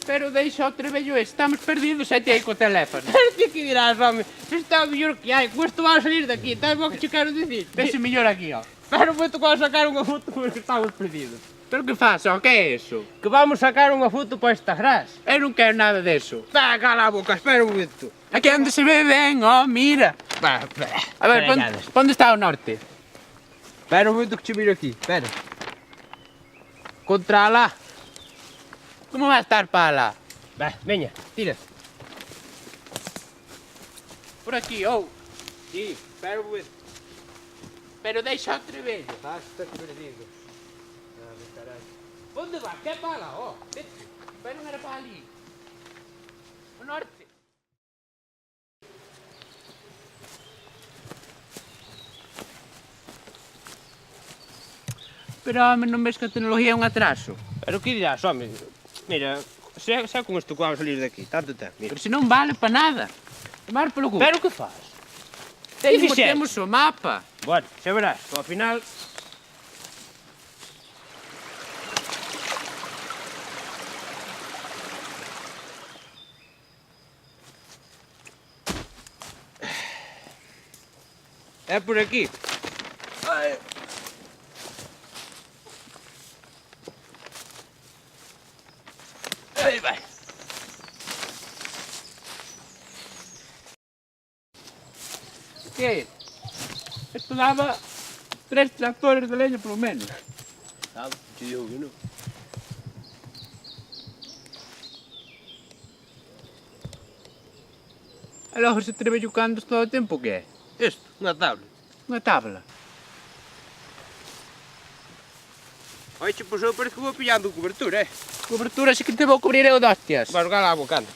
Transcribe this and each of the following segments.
Pero deixa o trebello ese, estamos perdidos e te hai co teléfono. Pero ti que dirás, home, se está o mellor que hai, con isto vas a salir daqui, estás o que che quero dicir? Vese mellor aquí, ó. Pero vou tocar a sacar unha foto porque estamos perdidos. Pero que faz, ó, que é eso? Que vamos sacar unha foto para Instagram. Eu non quero nada deso. Está, cala a boca, espera un momento. Aquí onde se ve ben, ó, mira. A ver, onde está o norte? Espera un momento que che miro aquí, espera. Contra lá. Como vai estar para lá? Vai, veña, tira. Por aquí, ou. Sí, espera un momento. Pero deixa o trebello. Estás perdido. Onde vas? Que é para lá, ó. Vete. Pero non era para ali. O norte. Pero, home, non ves que a tecnología é un atraso? Pero que dirás, home? Mira, xa con isto que vamos salir daqui, tanto tempo, mira. Pero se non vale para nada. Tomar pelo cu. Pero que faz? Temos o mapa. Bueno, xa verás, ao final... É por aquí. Ai. Aí vai. Que? Isto daba 3 tractores de leña, polo menos. Sabe, te digo que non. E logo se trebello cantos todo o tempo, que é? Isto, unha tabla. Unha tabla. Oixe, pois eu parece que vou pillando cobertura, Cobertura, se que te vou cubrir eu de hostias. Vai jogar lá a boca, anda.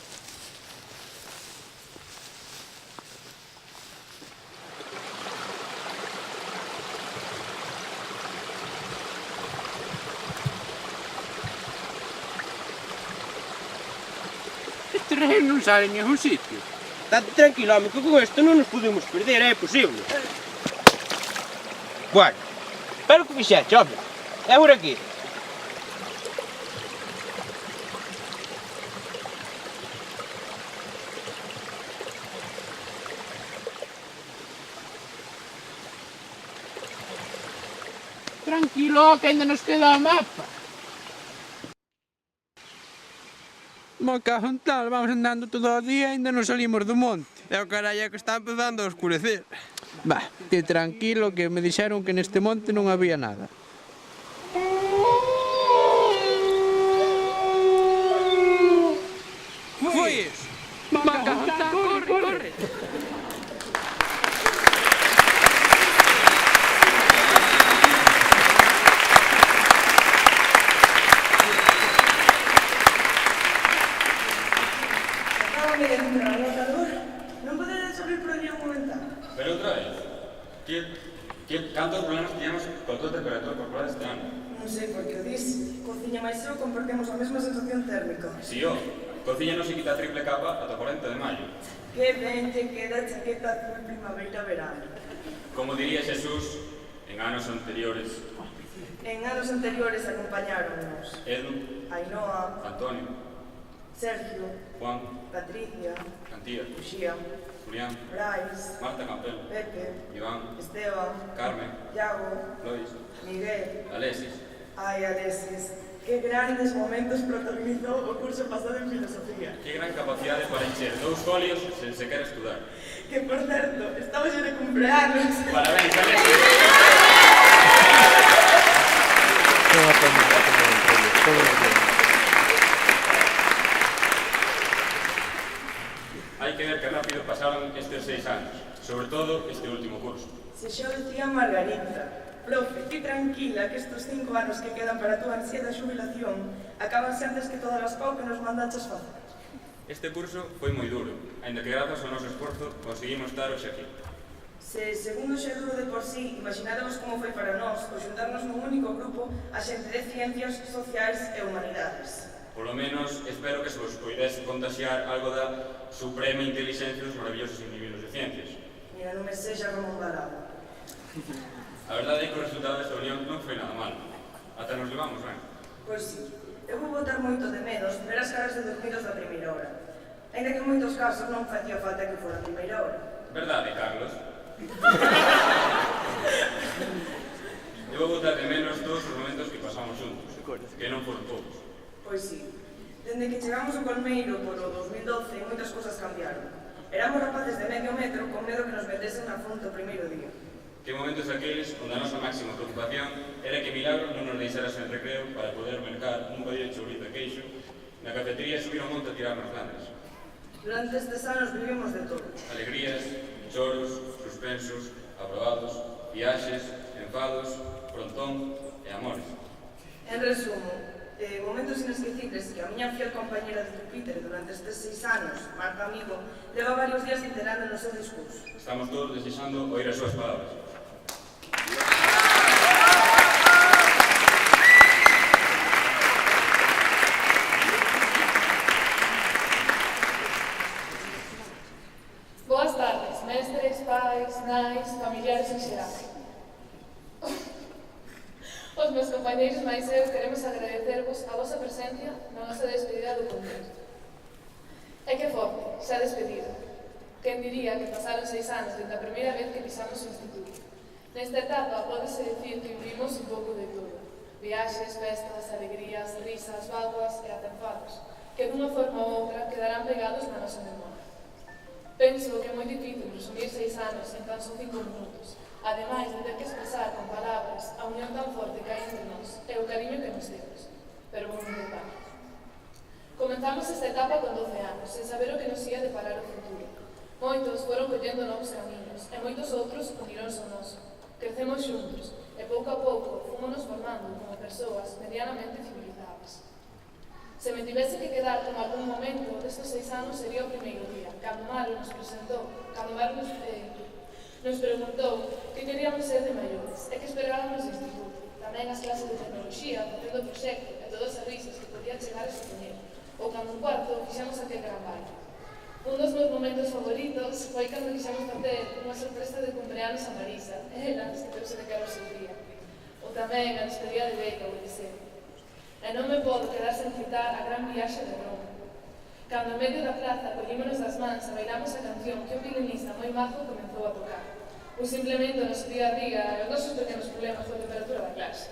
Este rei non sale en ningún sitio. Estate tranquilo, home, que con isto non nos podemos perder, é posible. Bueno, pero que fixeche, home? É por aquí. Tranquilo, que ainda nos queda o mapa. Mo cago en tal, vamos andando todo o día e ainda non salimos do monte. É o carallo que está empezando a oscurecer. Va, te tranquilo que me dixeron que neste monte non había nada. Foi iso? Corre, corre! Non podedes abrir por aquí un momental? Pero outra vez, cantos problemas tiñamos coa tua temperatura corporal este ano? Non sei por que o dis. Cociña máis eu compartimos a mesma sensación térmica. Si o, cociña non se quita a triple capa ata 40 de maio. Que ben te queda a chaqueta azul primavera-verano. Como diría Xesús, en anos anteriores, En anos anteriores acompañáronnos Edu, Ainhoa, Antonio, Sergio, Juan, Patricia, Antía, Uxía, Julián, Brais, Marta Campelo, Pepe, Iván, Esteban, Carmen, Iago, Lois, Miguel. Alexis. Ai, Alexis, que grandes momentos protagonizou o curso pasado en filosofía. Que gran capacidade para encher 2 folios sen sequer estudar. Que, por certo, estamos de cumpleanos. Parabéns, Alexis. Hai que ver que rápido pasaron estes 6 anos, sobre todo este último curso. Se xa o dicía Margarita, profe, que tranquila que estos 5 anos que quedan para a túa ansia da xubilación acaban antes que todas as pau que nos mandaches facer. Este curso foi moi duro, aínda que grazas ao noso esforzo conseguimos estar hoxe aquí. Se, segundo xa duro de por sí, imaginádamos como foi para nós o xuntarnos nun único grupo a xente de ciencias sociais e humanidades. Polo menos, espero que se vos poidese contaxiar algo da suprema inteligencia dos maravillosos individuos de ciencias. Mira, non me sexa Ramón Barado. A verdade é que o resultado desta unión non foi nada malo. Ata nos levamos ben. Pois sí, Eu vou botar moito de menos ver as caras de dormidos da primeira hora. Ainda que en moitos casos non facía falta que fora a primeira hora. Verdade, Carlos? Eu vou botar de menos todos os momentos que pasamos juntos, que non foron poucos. Pois sí. Dende que chegamos ao Colmeiro polo 2012, moitas cousas cambiaron. Éramos rapaces de medio metro con medo que nos metesen na fonte o primeiro día. Que momentos aqueles onde a nosa máxima preocupación era que Milagro non nos deixaras en recreo para poder mercar un padillo de chourizo e queixo na cafetería e subir ao monte a tirar nas grandes. Durante estes anos vivimos de todo. Alegrías, choros, suspensos, aprobados, viaxes, enfados, frontón e amores. En resumo, momentos inesquecibles que a miña fiel compañera de pupitre durante estes 6 anos, Marta Amigo, leva varios días integrando no seu discurso. Estamos todos desexando oír as súas palabras. Boas tardes, mestres, pais, nais, familiares en xeral. Os meus compañeiros máis eu queremos agradecervos a vosa presencia na nosa despedida do concurso. E que forte, xa despedida. Quen diría que pasaron 6 anos desde a primeira vez que pisamos o instituto. Nesta etapa pódese dicir que vivimos un pouco de todo. Viaxes, festas, alegrías, risas, vaguas e atenfados, que dunha forma ou outra quedarán pegados na nosa memoria. Penso que é moi difícil resumir 6 anos en tan só 5 minutos, ademais de ter que expresar con palabras a unión tan forte que hai entre nós e o cariño que nos temos. Pero vou intentar. Comenzamos esta etapa con 12 anos, sen saber o que nos ia deparar o futuro. Moitos foron collendo novos camiños e moitos outros uniróns ao noso. Crecemos xuntos e pouco a pouco fomos formando como persoas medianamente civilizadas. Se me tivese que quedar con algún momento destes 6 anos sería o primeiro día, cando Maro nos presentou, cando Maro nos preguntou que queríamos ser de maiores e que esperábamos do instituto. Tamén as clases de tecnoloxía, facendo o proxecto e todas as risas que podía chegar a supoñer. Ou cando en cuarto fixemos aquel gran baile. Un dos meus momentos favoritos foi cando quixemos facer unha sorpresa de cumpleanos a Marisa, ela esqueceuse de que era o seu día. Ou tamén a despedida de Beca ou Eliseo. E non me podo quedar sen citar a gran viaxe de Roma. Cando en medio da plaza collímonos das mans e bailamos a canción que un violinista moi majo comenzou a tocar. Ou simplemente o noso día a día e os nosos pequenos problemas coa temperatura da clase.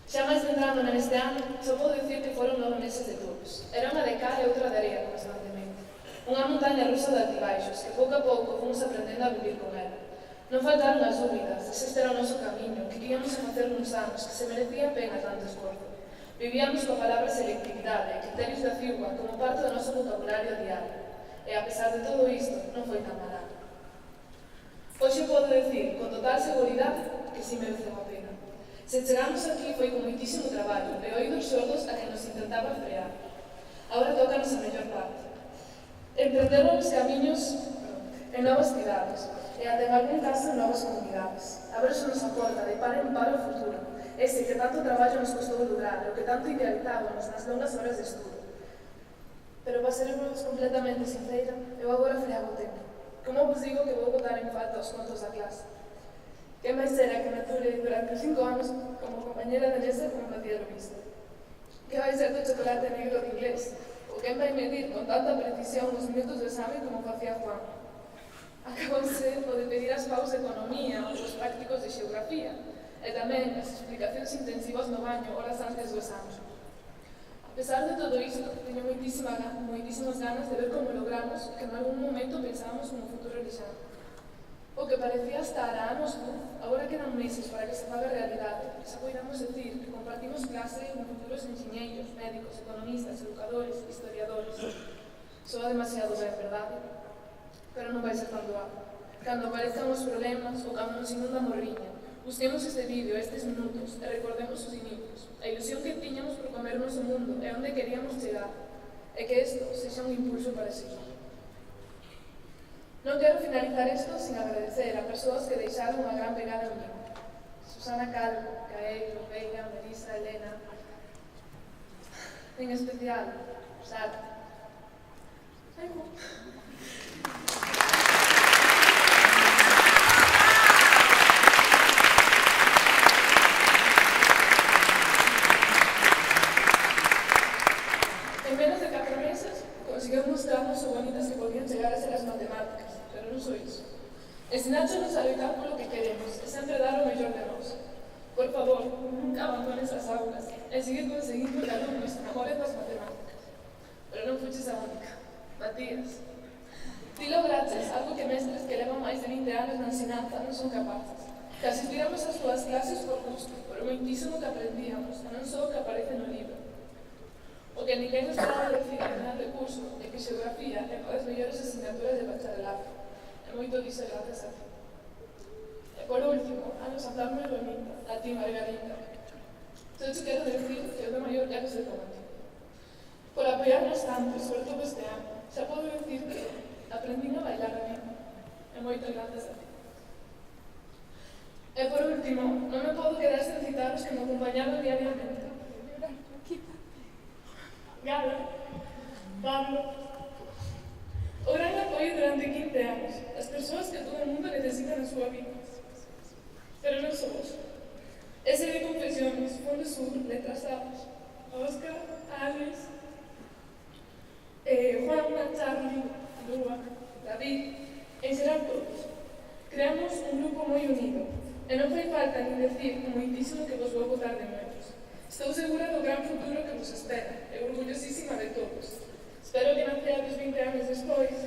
Xa máis entrando neste ano, só podo dicir que foron 9 meses de todos. Era unha de cal e outra de area constantemente. Unha montaña rusa de altibaixos que pouco a pouco fomos aprendendo a vivir con ela. Non faltaron as dúbidas, este era o noso camiño, que queríamos facer uns anos que se merecía pena tanto esforzo. Vivíamos coa palabra selectividade e criterios da ciúa como parte do noso vocabulario diario. E a pesar de todo isto, non foi tan barato. Hoxe podo decir, con total seguridade, que si mereceu a pena. Se chegamos aquí foi con moitísimo traballo e oídos xordos a que nos intentaba frear. Agora tócanos a mellor parte. Emprender novos camiños en novas cidades e até en algún caso en novas comunidades. Abrirse nos a porta de par en par o futuro, ese que tanto traballo nos costou lograr, o que tanto idealizábamos nas longas horas de estudo. Pero para sermos completamente sincera, eu agora freago o tempo. Como vos digo que vou botar en falta os contos da clase? Que máis será que me ature durante 5 anos como compañera de mesa como facía lo mismo? Que vai ser do chocolate negro de inglés? O que vai medir con tanta precisión os minutos de exame como facía Juan? Acabose o de pedir as paus de economía ou os prácticos de xeografía e tamén as explicacións intensivas no baño horas antes do exame. A pesar de todo isto, teño moitísimas ganas de ver como logramos que en algún momento pensábamos no futuro lixano. O que parecía estar a anos luz, agora quedan meses para que se faga realidade. Xa poidamos decir que compartimos clase con futuros enxeñeiros, médicos, economistas, educadores, historiadores. Soa demasiado ben, verdade? Pero non vai ser tan doado. Cando aparezcan os problemas ou cando nos inunda a morriña, busquemos este vídeo, estes minutos, e recordemos os inicios. A ilusión que tiñamos por comernos o mundo e onde queríamos chegar. E que isto sexa un impulso para seguir. Non quero finalizar isto sin agradecer a persoas que deixaron unha gran pegada en mí. Susana Calvo, Caeiro, Veira, Melissa, Elena. En especial, Sara. Por favor, nunca abandones as aulas e sigue conseguindo que alumnos namoren das matemáticas. Pero non fuches a única. Matías, ti lograches algo que mestres que levan máis de 20 anos na ensinanza non son capaces. Que asistiramos ás túas clases por gusto, por o moitísimo que aprendíamos, e non só o que aparece no libro. O que ninguén esperaba decir en final de curso é que xeografía é unha das mellores asignaturas de bacharelato. E moito diso gracias a ti. E por último, a nos andar moi bonita, a ti, Margarita. Só te quero decir que o do maior que eres de tomate. Por apoiarnos tanto, sobre todo este ano, xa podo decir que aprendí a bailar a mí. E moito gracias a ti. E por último, non me podo quedar sen citaros que me acompañaron diariamente. Galo, Pablo, o gran apoio durante 15 anos, as persoas que todo o mundo necesita na súa vida. Pero non somos. Ese de confesiones, Fondo Sur, Letras Aves, Óscar, Alex, Juan, Charlie, Lua, David, en xeral todos. Creamos un grupo moi unido, e non fai falta nin decir o moitísimo que vos vou botar de nuevos. Estou segura do gran futuro que vos espera, e orgullosísima de todos. Espero que non ceades 20 anos despois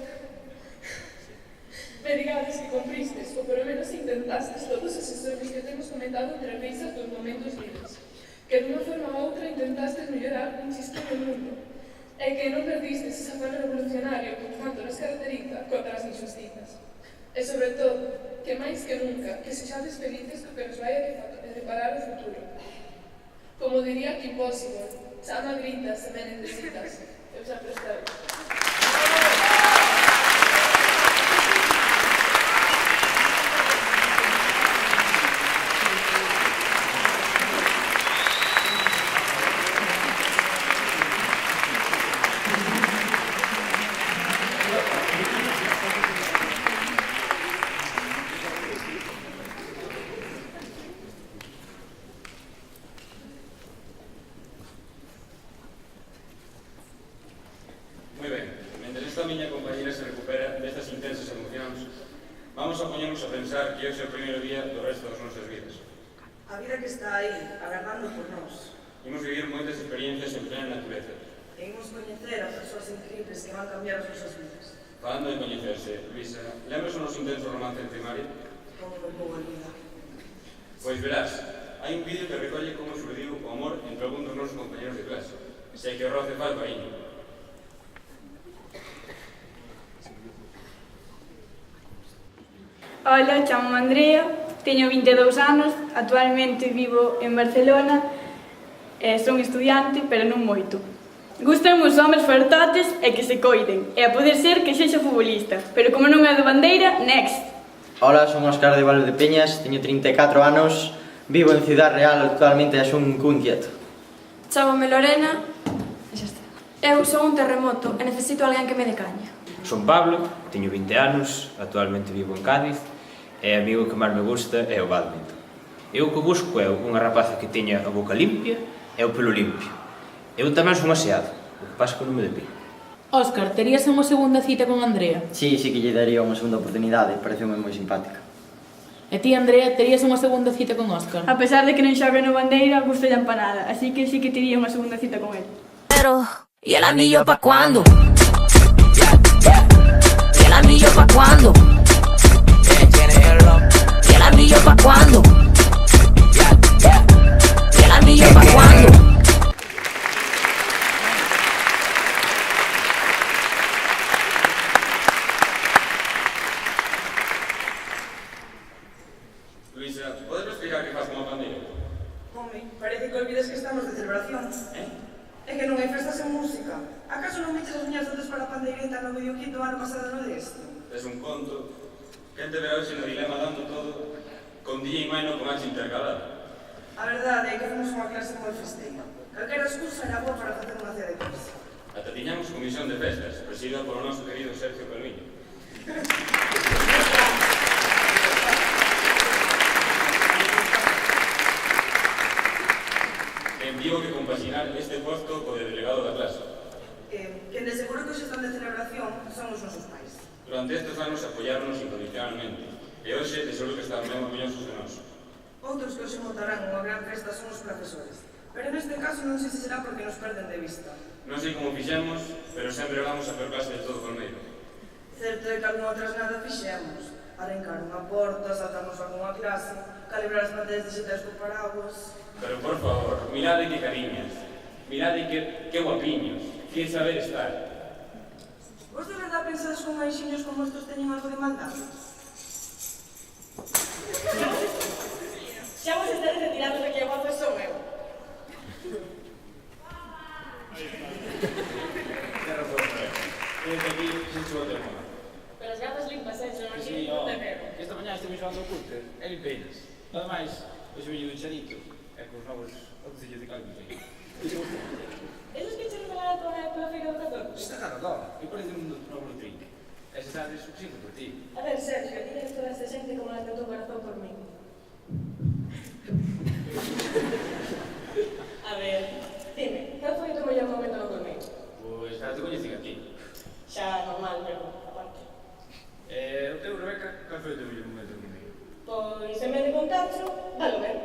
me digades que cumpristes, ou polo menos intentastes todos esos sonhos que temos comentado entre risas dos momentos libres. Que dunha forma ou outra intentastes mellorar un chisco do mundo, e que non perdistes ese afán revolucionario que tanto nos caracteriza contra as injustizas. E sobre todo, que máis que nunca, que sexades felices co que nos vai a deparar o futuro. Como diría Kim Possible, chama, grita, se me necesitas. Eu xa prestarei. Moi ben, mentre esta miña compañera se recupera destas intensas emocións, vamos a poñernos a pensar que hoxe é o primeiro día do resto das nosas vidas. A vida que está aí, agardando por nós. Imos vivir moitas experiencias en plena natureza. E imos coñecer a persoas increíbles que van cambiar as nosas vidas. Falando de coñecerse, Luisa, lembras o noso intenso romance en primaria? Como non vou olvidar. Pois verás, hai un vídeo que recolle como xurdiu o amor entre algún dos nosos compañeros de clase. Sei que o roce faz cariño. Ola, chamo Andrea, teño 22 anos, actualmente vivo en Barcelona, son estudiante, pero non moito. Gústanme os homes fortotes e que se coiden, e a poder ser que sexa futbolista, pero como non é de bandeira, next. Ola, son Óscar de Valdepeñas, teño 34 anos, vivo en Ciudad Real, actualmente é un inquieto. Chámome Lorena, eu son un terremoto e necesito alguén que me dé caña. Son Pablo, teño 20 anos, actualmente vivo en Cádiz, e o amigo que máis me gusta é o bádminton. Eu o que busco é unha rapaza que teña a boca limpia e o pelo limpio. Eu tamén son aseado, o que pasa que non me depilo. Óscar, terías unha segunda cita con Andrea? Sí, que lle daría unha segunda oportunidade, pareceume moi simpática. E ti, Andrea, terías unha segunda cita con Óscar? A pesar de que non xoga no bandeira, gusta a empanada, así que sí que tería unha segunda cita con él. Pero, ¿y el anillo pa' cuándo? ¿Y el anillo pa' cuándo? ¿Y el anillo pa' cuándo? ¿Y el anillo pa' cuándo? Luisa, podes explicar que faz como pandeiro? Home, parece que olvides que estamos de celebración. É que non hai festas en música. Acaso non meches as miñas dotes para a pandeireta no videoclip do ano pasado no Deste? Es un conto. Quen te verá hoxe no dilema dando todo con DJ Maino con H intercalada? A verdade é que fomos unha clase moi festeira. Calquera excusa era boa para facer unha cea de clase. Ata tiñamos comisión de festas, presidida polo noso querido Sergio Calviño. Envío que compaxinar este posto co de delegado da clase. Quen de seguro que hoxe están de celebración son os nosos pais. Durante estes anos apoyáronos incondicionalmente, e hoxe de seguro que están ben orgullosos de nós. Outros que hoxe montarán unha gran festa son os profesores. Pero neste caso non sei se será porque nos perden de vista. Non sei como fixemos, pero sempre vamos a per clase de todo colmeiro. Certo é que algunha outras nada fixemos. Arrancar unha porta, saltarnos algunha clase, calibrar as pantallas digitais co paraguas... Pero, por favor, mirade que cariñas. Mirade que guapiños. Que saber estar. Vos de verdade pensades con aixiños como estos teñen algo de maldade? Xa vos estares retirando de que a voz son eu. Ten razón, desde aquí se chegou de moda. Pero as gafas limpas, son aquí, Sí, non te pego. esta mañá estive xogando o cúter e limpeinas. Ademais, hoxe veño duchadito e cos novos outecillos de calma. Esos que che regalaron pola feira do 14? Está caro, dólar, e parece un novo trinque. E se sabes, o siento por ti. A ver, Sergio, tienes toda esta xente como la tentou corazón por mí. A ver, dime, cal foi o teu mellor momento no Colmeiro? Pois, claro, te coñecen a ti. Xa, normal, pero aparte. O teu, Rebeca, cal foi o teu mellor momento no Colmeiro? Pois, en vez de contarcho, dalo ver.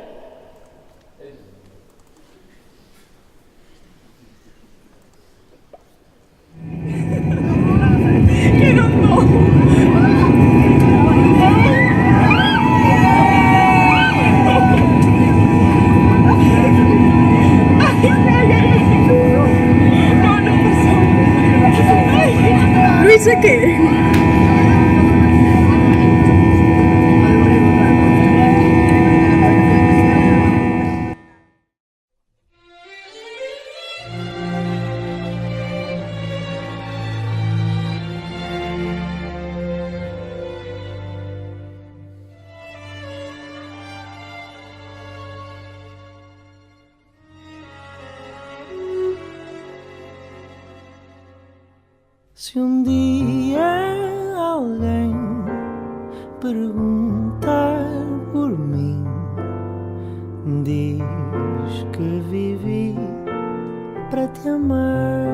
Luisa, ¿qué? Se um dia alguém perguntar por mim, diz que vivi para te amar.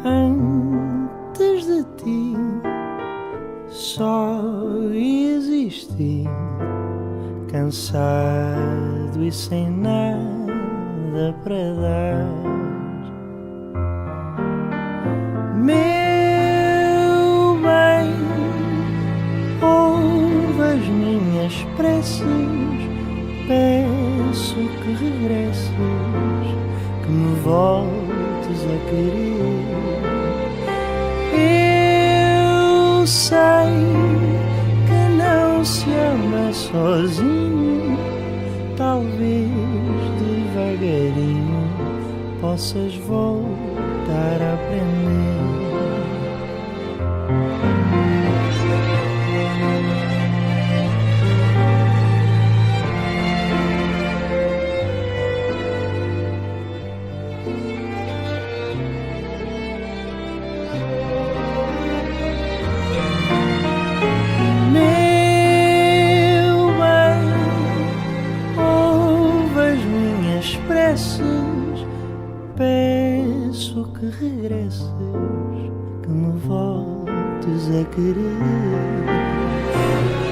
Antes de ti só existi, cansado e sem nada para dar. Meu bem, ouve as minhas preces, peço que regresses, que me voltes a querer. Eu sei que não se ama sozinho, talvez devagarinho possas voltar a aprender. Meu bem, ouve as minhas preces, peço que regresses, que me voltes a querer.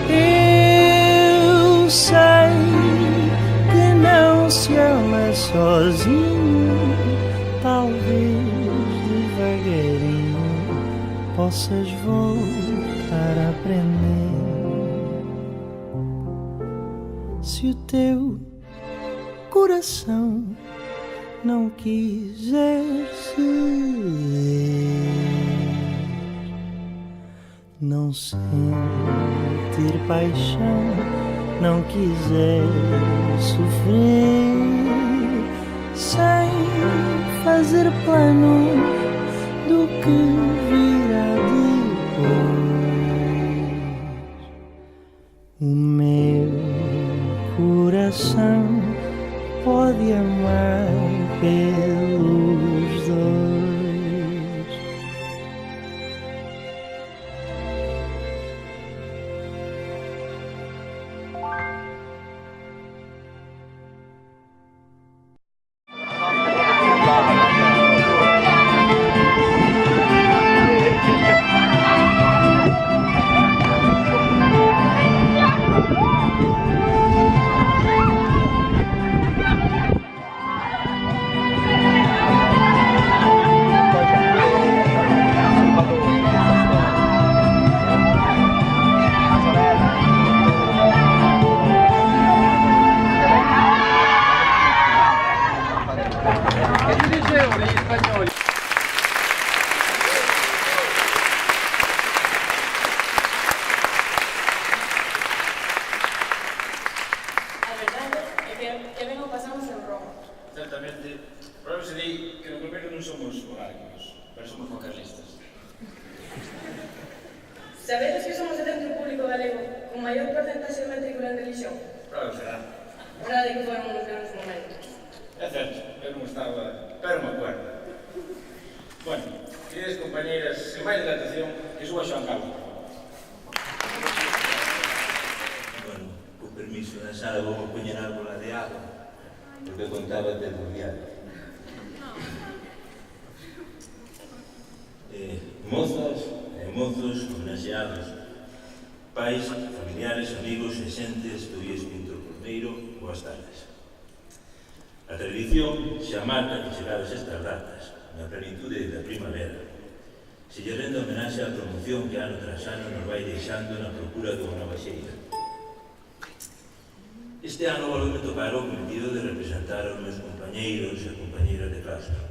Eu sei que não se ama sozinho, talvez devagarinho possas voltar a aprender. Se o teu coração não quiser ceder, não sentir paixão, não quiser sofrer, sem fazer planos do que virá depois. O meu coração pode amar pelos dois. certamente, por eso se di que no Colmeiro non somos monárquicos, pero somos focarlistas. Sabedes que somos o centro público galego con maior porcentaxe de matrícula en religión? Claro, será. A verdade é que foron uns grandes momentos. É certo, eu non estaba, pero me acuerdo. Bueno, queridas compañeiras, sen máis dilatación, que suba Xoan Carlos. Bueno, con permiso da sala vou poñer algo de agua, porque contaba de do diario. Mozas e mozos homenaxeados, pais, familiares, amigos e xentes do IES Pintor Colmeiro, boas tardes. A tradición xa marca que chegadas estas datas, na plenitude da primavera, se lle rende homenaxe á promoción que ano tras ano nos vai deixando na procura dunha nova xeira. Este ano volveme tocar o cometido de representar aos meus compañeiros e compañeiras de claustro,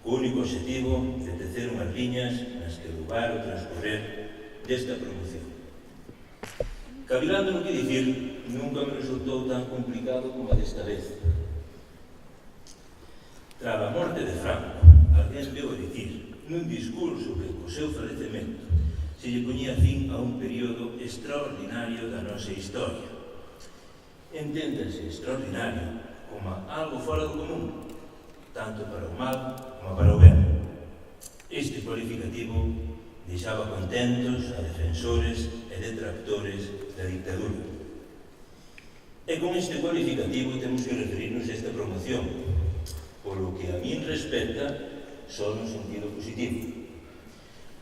co único objetivo de tecer unhas liñas nas que educar o transcorrer desta promoción. Cavilando no que dicir, nunca me resultou tan complicado como a desta vez. Trala a morte de Franco, alguén deu a dicir, nun discurso que co seu falecemento se lle poñía fin a un período extraordinario da nosa historia. Enténdase extraordinario como algo fora do común, tanto para o mal como para o ben. Este cualificativo deixaba contentos a defensores e detractores da dictadura. E con este cualificativo temos que referirnos a esta promoción, polo que a min respecta, só no sentido positivo.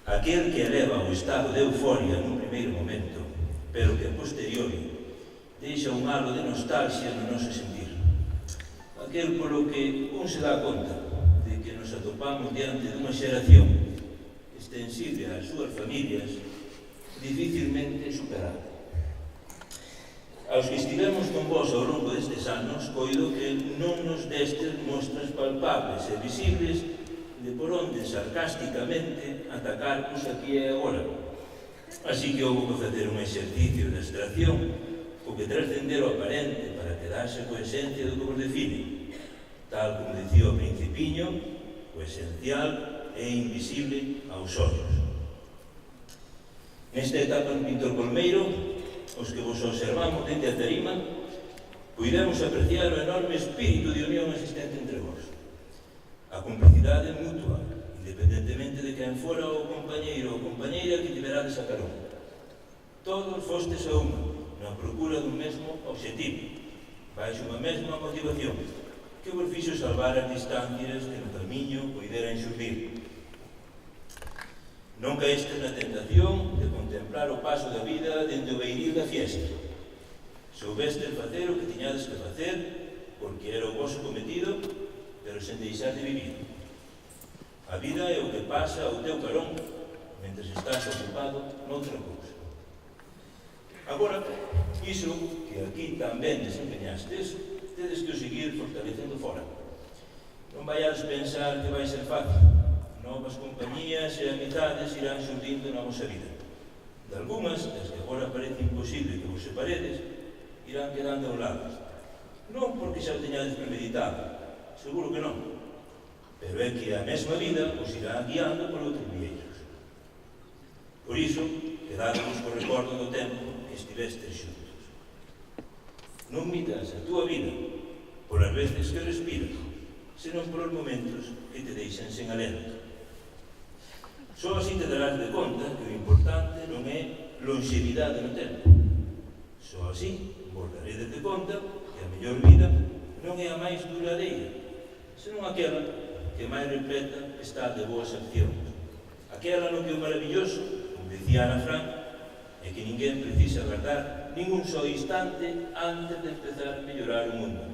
Aquel que eleva o estado de euforia nun primeiro momento, pero que a posteriori deixa un halo de nostalgia no noso sentir. Aquel polo que un se dá conta de que nos atopamos diante dunha xeración extensible ás súas familias, dificilmente superable. Aos que estivemos con vos ao longo destes anos, coido que non nos destes mostras palpables e visibles de por onde sarcásticamente atacarnos aquí e agora. Así que houve que facer un exercicio de abstracción o que trascender o aparente para quedarse coa esencia do que vos define. Tal como dicía o Principiño, o esencial é invisible aos ollos. Nesta etapa en Pintor Colmeiro, os que vos observamos dende a tarima, puidemos apreciar o enorme espírito de unión existente entre vos. A complicidade mutua, independentemente de quen fora o compañeiro ou compañeira que tiverades a carón. Todos fostes a unha, na procura dun mesmo objetivo, baixo unha mesma motivación, que vos fixo salvar as distancias que no camiño poideran xurdir. Non caestes na tentación de contemplar o paso da vida dende o beiril da fiesta. Soubestes facer o que tiñades que facer, porque era o vosso cometido, pero sen deixar de vivir. A vida é o que pasa ao teu carón, mentre estás ocupado noutra cousa. Agora, iso que aquí tamén desempeñastes, tedes que o seguir fortalecendo fora. Non vaiades pensar que vai ser fácil. Novas compañías e amizades irán xurdindo na vosa vida. De algunhas, das que agora parece imposible que vos separedes, irán quedando ao lado. Non porque xa o teñades premeditado, seguro que non, pero é que a mesma vida os irá guiando por outros vieiros. Por iso, quedádamos co recordo do tempo que estivestes xuntos. Non mitas a túa vida por as veces que respiras, senón por os momentos que te deixan sen alento. Só así te darás de conta que o importante non é longevidade no tempo. Só así vos daredes de conta que a mellor vida non é a máis duradeira, senón aquela que máis repleta está de boas accións. Aquela no que o maravilloso, como dicía Ana Frank, é que ninguén precisa agardar ningún só instante antes de empezar a mellorar o mundo.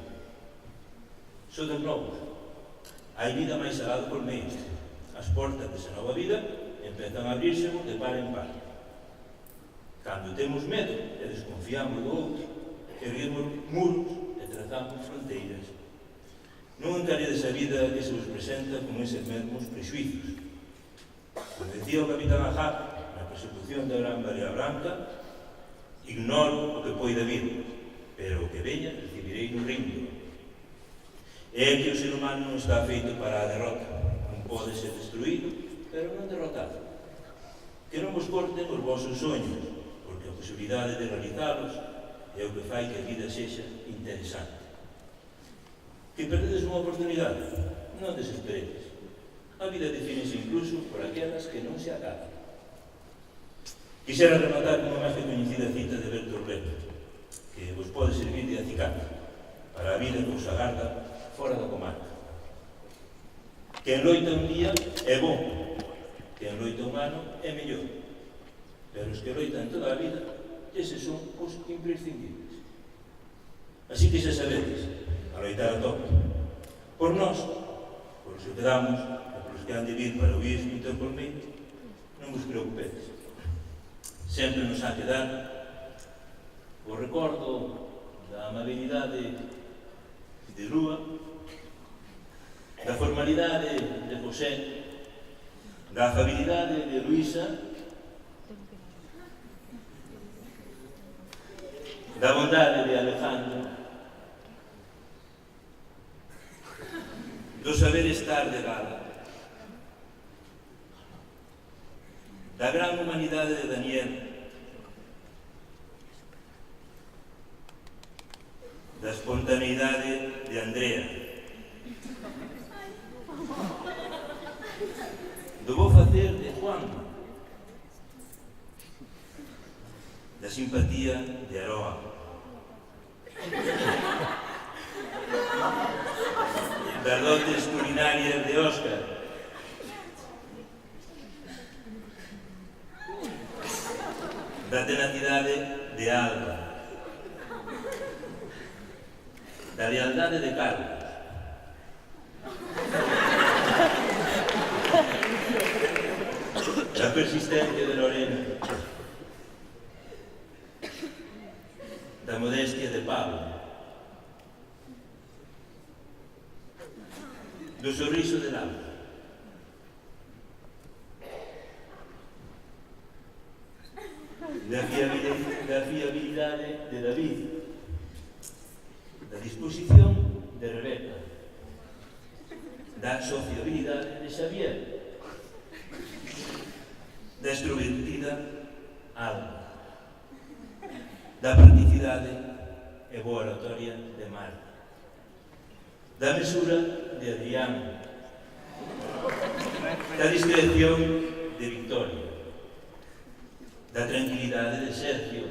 Sodes novos. Hai vida máis alá do Colmeiro. As portas desa nova vida empezan a abrirse de par en par. Cando temos medo e desconfiamos do outro, erguemos muros e trazamos fronteiras. Non encaredes a vida que se vos presenta con eses mesmos prexuizos. Como decía o capitán Ahab na persecución da Gran Barea Branca, ignoro o que poida vir, pero o que veña recibirei no reino. É que o ser humano non está feito para a derrota. Non pode ser destruído, pero non derrotado. Que non vos corten os vosos soños, porque a posibilidade de realizalos é o que fai que a vida sexa interesante. Que perdedes unha oportunidade, non desesperedes. A vida defínese incluso por aquelas que non se acaban. Quixera rematar con unha máis que coñecida cita de Bertolt Brecht, que vos pode servir de acicate para a vida que vos agarda fora da comarca. Quen loita un día é bom, quen loita un ano é mellor, pero os que loitan toda a vida, eses son os imprescindibles. Así que xa sabedes, a loitar a tope. Por nós, por os que quedamos, e por os que han de vir para oír un tempo por mí, non vos preocupedes. Sempre nos ha quedar o recordo da amabilidade de Rúa, da formalidade de José, da afabilidade de Luisa, da bondade de Alejandro, do saber estar de Gala, da gran humanidade de Daniel, da espontaneidade de Andrea, do bo facer de Juan, da simpatía de Aroa, das dotes culinarias de Óscar, da tenacidade de Alba, da lealdade de Carlos, da persistencia de Lorena, da modestia de Pablo, do sorriso de Laura, da fiabilidade de David, da disposición de Rebeca, da sociabilidade de Xavier, da extrovertida Alba, da practicidade e boa oratoria de Marta, da mesura de Adrián, da discreción de Victoria, da tranquilidade de Sergio,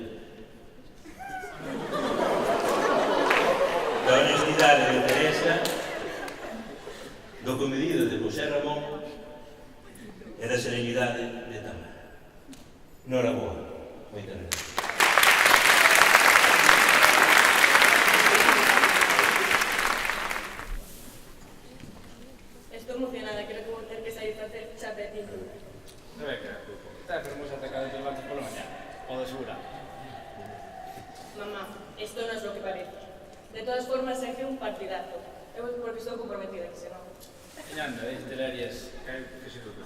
da honestidade de Teresa, do comedido de José Ramón e da serenidade de Tamara. Nora boa. Moitas gracias. Estou emocionada, creo que vou ter que sair para hacer chapetín. Rebeca, está fermosa atacada de levantes por la mañana. O de segura. Mamá, esto no es lo que parece. De todas formas, é que un partidazo. Eu porque estou comprometida, que se non. Anda, telarias, que se toca.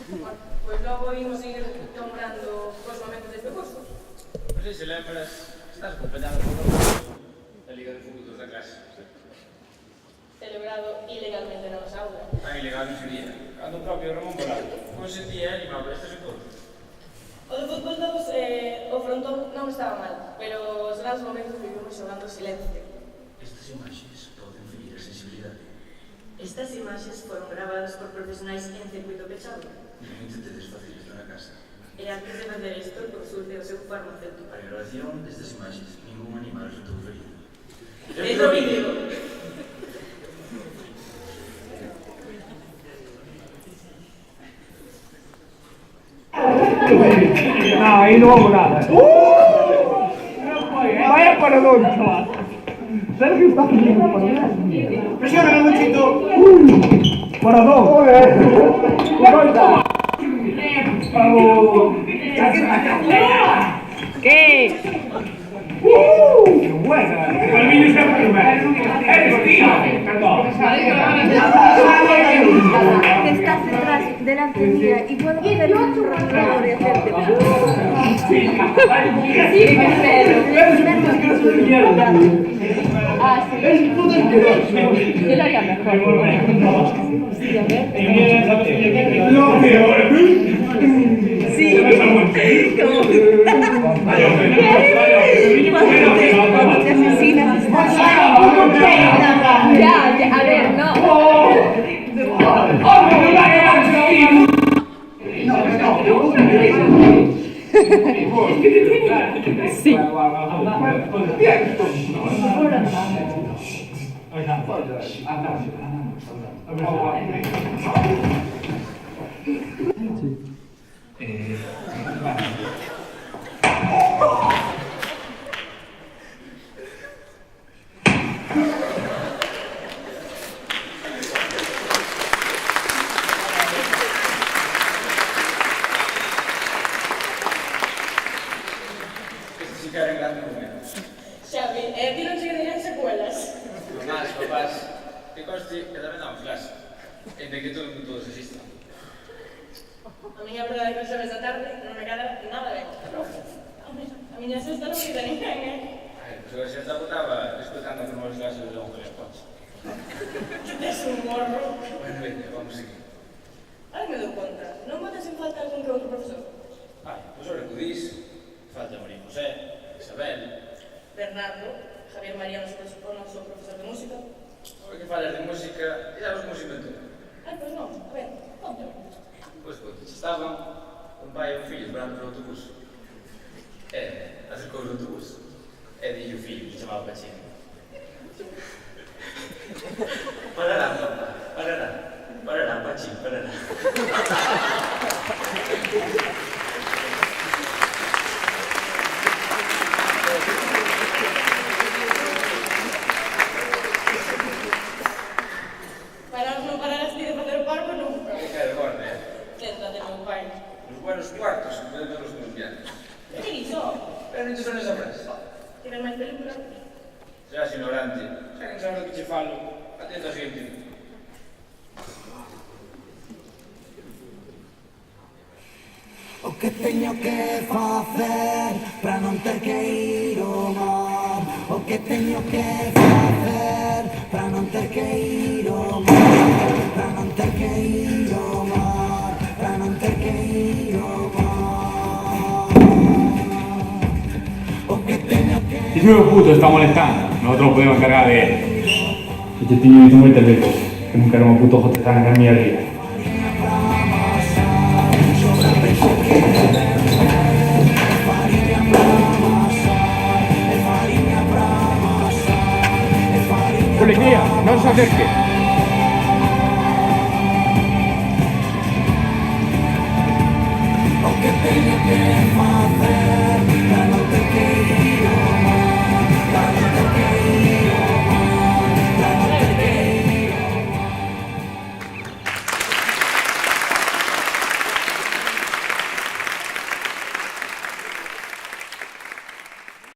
Bueno, pois logo imos ir nombrando os momentos deste curso. Non sei se lembras, estás acompañado por un da Liga de Fútbol da clase. Celebrado ilegalmente na nosa aula. Tan ilegal non sería. Cando o propio Ramón Volado consentía e animaba estes encontros. O de fútbol 2, o frontón non estaba mal, pero os grandes momentos vivimos xogando silencio. Estas imaxes poden ferir a sensibilidade. Estas imaxes foron gravadas por profesionais en circuito pechado. Non intentedes facer isto na casa. E antes de facer isto, consulte o seu farmacéutico. Para a grabación destas imaxes, ningún animal resultou ferido. Dentro vídeo. No, ahí no hago nada. Vaya paradón, chaval. Sergio está pidiendo paradón. Presióname muchito. Paradón. ¿Qué? ¡Qué buena! El niño se primero. ¡Eres tío! Perdón. Que estás detrás, delante mía, y puedo hacer un rotulador y hacerte Sí, pero. Ah, sí. Quedaría mejor. No, pero... Sí. Cuando te asesinas. Ya, a ver, no. Sí. Si queren grande momento. Xavi, ti non che dirían secuelas. Papás, que conste que tamén damos clase. Entre que todos existan. A miña verdade que sabes da tarde non me queda nada ben. A miña sexta non quita ninguén, Pois a xesta botaba escutando as novas clases de Oncle Esponja. Que tes un morro. Bueno, veña, vamos seguir. Ahora me dou conta, non botas en falta algún que outro profesor? Pois ora que o dis, falta María José, Isabel... Bernardo, Javier María, o noso profesor de música. Ora que falas de música, e dabas como se inventou. Pois non, a ver, contame. Pois estaban un pai e un fillo esperando polo autobús. Acercou o autobús. E dille o fillo, que chamaba Pachín. Parará, papá, parará. Parará, Pachín, parará. Parar non pararás ti de facer o parvo nunca. Que quero gorda, Céntrate, meu pai. Nos buenos cuartos, en vez de los colombianos. Que te guiso? Pero non te son esa frase. Tienes máis películas? Serás ignorante. Xa que non sabes do que che falo, atenta ao seguinte. O que teño que facer para non ter que ir ao mar? O que teño que facer para non ter que ir ao mar? Para non ter que ir ao mar? Para non ter que ir ao mar? O que teño que... Si ese meu puto está molestando, nosotros podemos encargar de él. Que te tiño visto moitas veces, que nunca era un puto jotezán en mi arriba. Policía, non se acerque.